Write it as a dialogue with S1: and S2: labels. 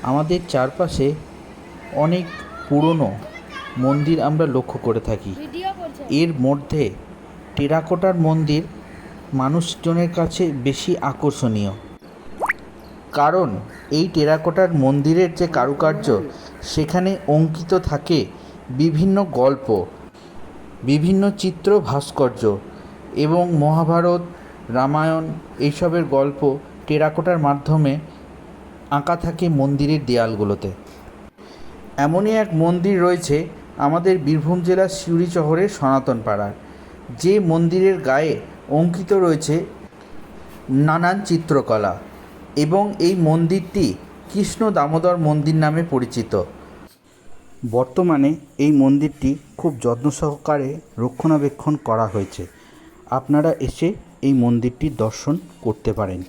S1: আমাদের চারপাশে অনেক পুরনো মন্দির আমরা লক্ষ্য করে থাকি। এর মধ্যে টেরাকোটার মন্দির মানুষজনের কাছে বেশি আকর্ষণীয়, কারণ এই টেরাকোটার মন্দিরের যে কারুকার্য, সেখানে অঙ্কিত থাকে বিভিন্ন গল্প, বিভিন্ন চিত্র ভাস্কর্য এবং মহাভারত, রামায়ণ এইসবের গল্প টেরাকোটার মাধ্যমে আঁকা থাকে মন্দিরের দেয়ালগুলোতে। এমনই এক মন্দির রয়েছে আমাদের বীরভূম জেলার সিউড়ি শহরের সনাতন পাড়ার, যে মন্দিরের গায়ে অঙ্কিত রয়েছে নানান চিত্রকলা, এবং এই মন্দিরটি কৃষ্ণ দামোদর মন্দির নামে পরিচিত। বর্তমানে এই মন্দিরটি খুব যত্ন সহকারে রক্ষণাবেক্ষণ করা হয়েছে। আপনারা এসে এই মন্দিরটির দর্শন করতে পারেন।